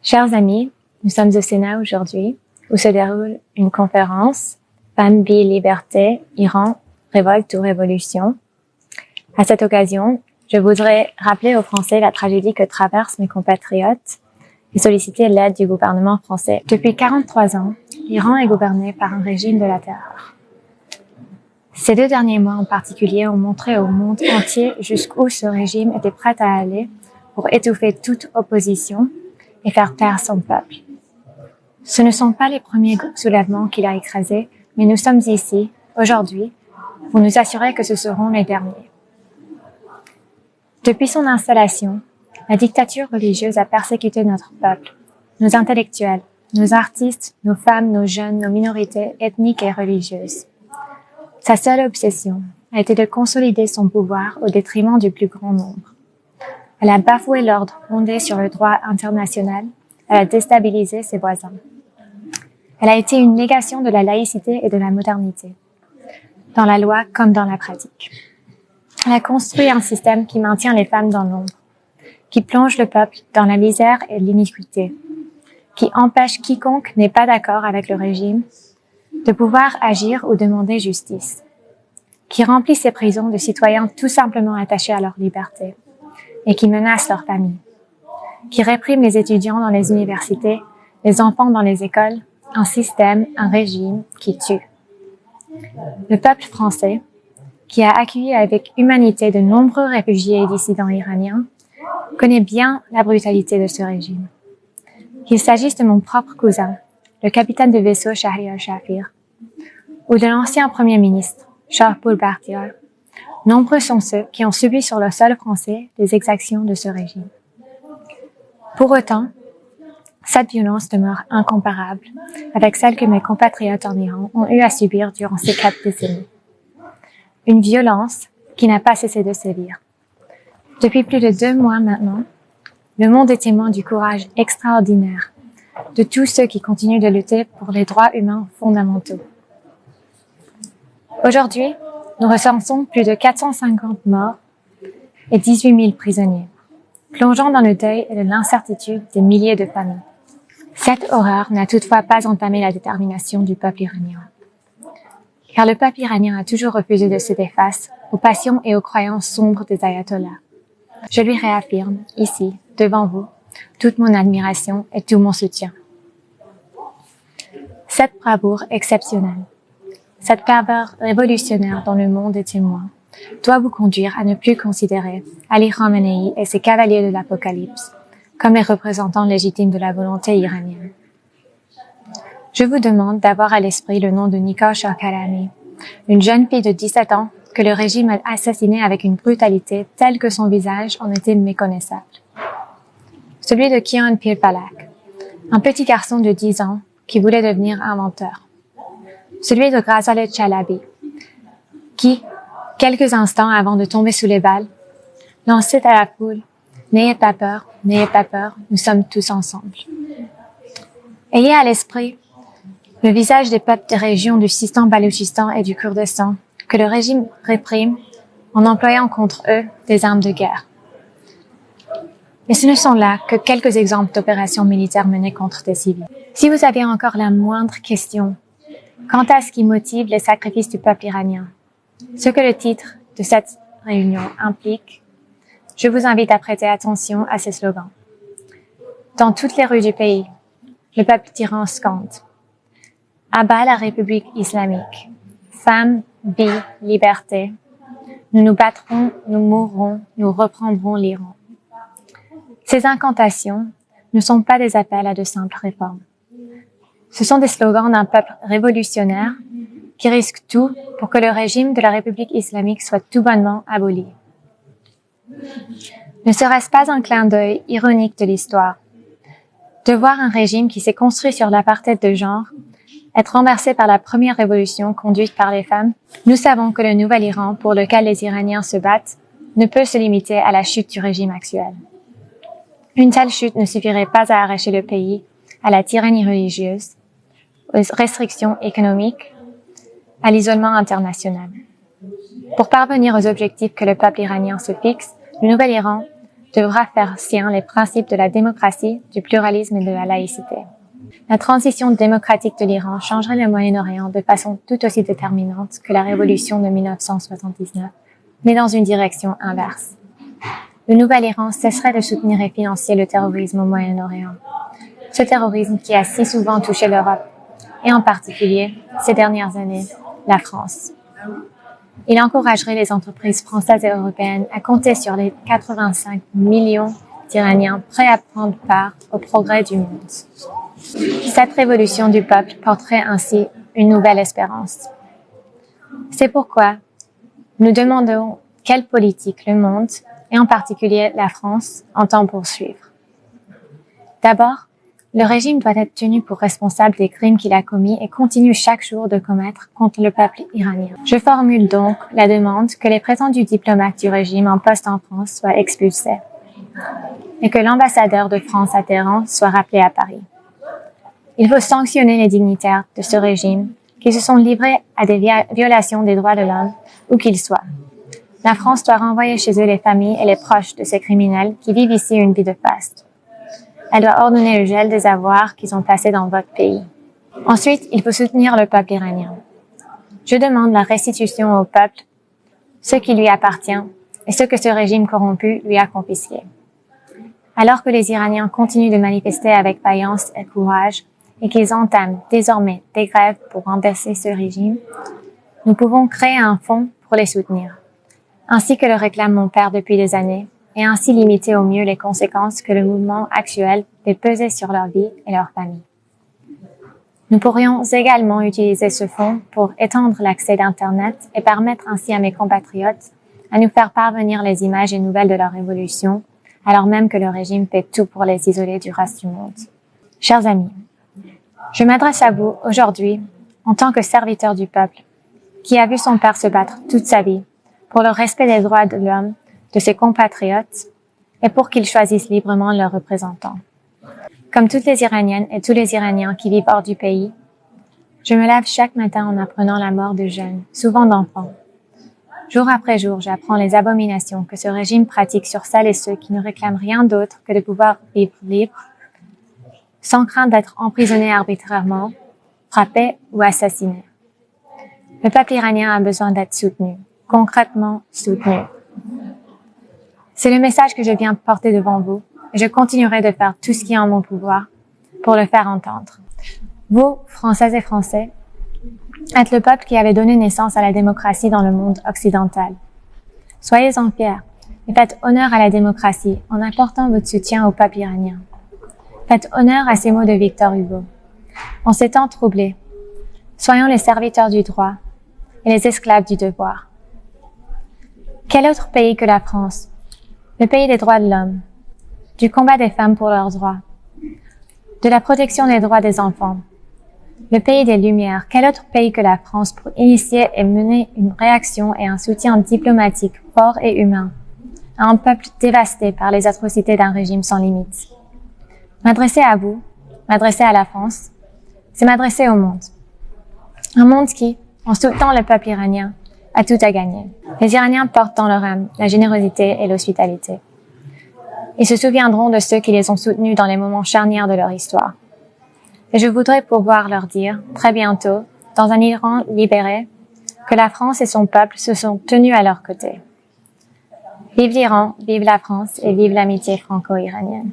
Chers amis, nous sommes au Sénat aujourd'hui où se déroule une conférence Femmes, vie, liberté, Iran, révolte ou révolution. À cette occasion, je voudrais rappeler aux Français la tragédie que traversent mes compatriotes et solliciter l'aide du gouvernement français. Depuis 43 ans, l'Iran est gouverné par un régime de la terreur. Ces 2 derniers mois en particulier ont montré au monde entier jusqu'où ce régime était prêt à aller pour étouffer toute opposition et faire taire son peuple. Ce ne sont pas les premiers soulèvements qu'il a écrasés, mais nous sommes ici, aujourd'hui, pour nous assurer que ce seront les derniers. Depuis son installation, la dictature religieuse a persécuté notre peuple, nos intellectuels, nos artistes, nos femmes, nos jeunes, nos minorités ethniques et religieuses. Sa seule obsession a été de consolider son pouvoir au détriment du plus grand nombre. Elle a bafoué l'ordre fondé sur le droit international. Elle a déstabilisé ses voisins. Elle a été une négation de la laïcité et de la modernité, dans la loi comme dans la pratique. Elle a construit un système qui maintient les femmes dans l'ombre, qui plonge le peuple dans la misère et l'iniquité, qui empêche quiconque n'est pas d'accord avec le régime de pouvoir agir ou demander justice, qui remplit ses prisons de citoyens tout simplement attachés à leur liberté et qui menace leur famille, qui réprime les étudiants dans les universités, les enfants dans les écoles, un système, un régime qui tue. Le peuple français, qui a accueilli avec humanité de nombreux réfugiés et dissidents iraniens, connaît bien la brutalité de ce régime. Qu'il s'agisse de mon propre cousin, le capitaine de vaisseau Shahriar Shafir, ou de l'ancien premier ministre, Shahpour Bakhtiar, nombreux sont ceux qui ont subi sur le sol français les exactions de ce régime. Pour autant, cette violence demeure incomparable avec celle que mes compatriotes en Iran ont eu à subir durant ces 4 décennies. Une violence qui n'a pas cessé de sévir. Depuis plus de 2 mois maintenant, le monde est témoin du courage extraordinaire de tous ceux qui continuent de lutter pour les droits humains fondamentaux. Aujourd'hui, nous recensons plus de 450 morts et 18 000 prisonniers, plongeant dans le deuil et de l'incertitude des milliers de familles. Cette horreur n'a toutefois pas entamé la détermination du peuple iranien. Car le peuple iranien a toujours refusé de se défaire aux passions et aux croyances sombres des ayatollahs. Je lui réaffirme, ici, devant vous, toute mon admiration et tout mon soutien. Cette bravoure exceptionnelle, cette ferveur révolutionnaire dont le monde est témoin, doit vous conduire à ne plus considérer Ali Khamenei et ses cavaliers de l'Apocalypse comme les représentants légitimes de la volonté iranienne. Je vous demande d'avoir à l'esprit le nom de Nigar Shahkarami, une jeune fille de 17 ans que le régime a assassinée avec une brutalité telle que son visage en était méconnaissable. Celui de Kian Pirpalak, un petit garçon de 10 ans qui voulait devenir inventeur. Celui de Ghazaleh Chalabi, qui, quelques instants avant de tomber sous les balles, lançait à la foule « N'ayez pas peur, nous sommes tous ensemble ». Ayez à l'esprit le visage des peuples des régions du Sistan-Baloutchistan et du Kurdistan que le régime réprime en employant contre eux des armes de guerre. Mais ce ne sont là que quelques exemples d'opérations militaires menées contre des civils. Si vous avez encore la moindre question quant à ce qui motive les sacrifices du peuple iranien, ce que le titre de cette réunion implique, je vous invite à prêter attention à ces slogans. Dans toutes les rues du pays, le peuple d'Iran scande « À bas la République islamique, femmes, vie, liberté, nous nous battrons, nous mourrons, nous reprendrons l'Iran ». Ces incantations ne sont pas des appels à de simples réformes. Ce sont des slogans d'un peuple révolutionnaire qui risque tout pour que le régime de la République islamique soit tout bonnement aboli. Ne serait-ce pas un clin d'œil ironique de l'histoire de voir un régime qui s'est construit sur l'apartheid de genre être renversé par la première révolution conduite par les femmes? Nous savons que le nouvel Iran pour lequel les Iraniens se battent ne peut se limiter à la chute du régime actuel. Une telle chute ne suffirait pas à arracher le pays à la tyrannie religieuse, aux restrictions économiques, à l'isolement international. Pour parvenir aux objectifs que le peuple iranien se fixe, le nouvel Iran devra faire sien les principes de la démocratie, du pluralisme et de la laïcité. La transition démocratique de l'Iran changerait le Moyen-Orient de façon tout aussi déterminante que la révolution de 1979, mais dans une direction inverse. Le nouvel Iran cesserait de soutenir et financer le terrorisme au Moyen-Orient. Ce terrorisme qui a si souvent touché l'Europe, et en particulier, ces dernières années, la France. Il encouragerait les entreprises françaises et européennes à compter sur les 85 millions d'Iraniens prêts à prendre part au progrès du monde. Cette révolution du peuple porterait ainsi une nouvelle espérance. C'est pourquoi nous demandons quelle politique le monde, et en particulier la France, entend poursuivre. D'abord, le régime doit être tenu pour responsable des crimes qu'il a commis et continue chaque jour de commettre contre le peuple iranien. Je formule donc la demande que les prétendus diplomates du régime en poste en France soient expulsés et que l'ambassadeur de France à Téhéran soit rappelé à Paris. Il faut sanctionner les dignitaires de ce régime qui se sont livrés à des violations des droits de l'homme, où qu'ils soient. La France doit renvoyer chez eux les familles et les proches de ces criminels qui vivent ici une vie de faste. Elle doit ordonner le gel des avoirs qu'ils ont placés dans votre pays. Ensuite, il faut soutenir le peuple iranien. Je demande la restitution au peuple, ce qui lui appartient et ce que ce régime corrompu lui a confisqué. Alors que les Iraniens continuent de manifester avec vaillance et courage et qu'ils entament désormais des grèves pour renverser ce régime, nous pouvons créer un fonds pour les soutenir, ainsi que le réclame mon père depuis des années, et ainsi limiter au mieux les conséquences que le mouvement actuel fait peser sur leur vie et leur famille. Nous pourrions également utiliser ce fonds pour étendre l'accès d'Internet et permettre ainsi à mes compatriotes à nous faire parvenir les images et nouvelles de leur révolution, alors même que le régime fait tout pour les isoler du reste du monde. Chers amis, je m'adresse à vous aujourd'hui en tant que serviteur du peuple, qui a vu son père se battre toute sa vie pour le respect des droits de l'homme, de ses compatriotes et pour qu'ils choisissent librement leurs représentants. Comme toutes les Iraniennes et tous les Iraniens qui vivent hors du pays, je me lève chaque matin en apprenant la mort de jeunes, souvent d'enfants. Jour après jour, j'apprends les abominations que ce régime pratique sur celles et ceux qui ne réclament rien d'autre que de pouvoir vivre libre, sans crainte d'être emprisonnés arbitrairement, frappés ou assassinés. Le peuple iranien a besoin d'être soutenu, concrètement soutenu. C'est le message que je viens porter devant vous et je continuerai de faire tout ce qui est en mon pouvoir pour le faire entendre. Vous, Françaises et Français, êtes le peuple qui avait donné naissance à la démocratie dans le monde occidental. Soyez-en fiers et faites honneur à la démocratie en apportant votre soutien au peuple iranien. Faites honneur à ces mots de Victor Hugo. En ces temps troublés, soyons les serviteurs du droit et les esclaves du devoir. Quel autre pays que la France, le pays des droits de l'homme, du combat des femmes pour leurs droits, de la protection des droits des enfants, le pays des Lumières, quel autre pays que la France pour initier et mener une réaction et un soutien diplomatique fort et humain à un peuple dévasté par les atrocités d'un régime sans limite. M'adresser à vous, m'adresser à la France, c'est m'adresser au monde. Un monde qui, en soutenant le peuple iranien, a tout à gagner. Les Iraniens portent dans leur âme la générosité et l'hospitalité. Ils se souviendront de ceux qui les ont soutenus dans les moments charnières de leur histoire. Et je voudrais pouvoir leur dire, très bientôt, dans un Iran libéré, que la France et son peuple se sont tenus à leur côté. Vive l'Iran, vive la France et vive l'amitié franco-iranienne.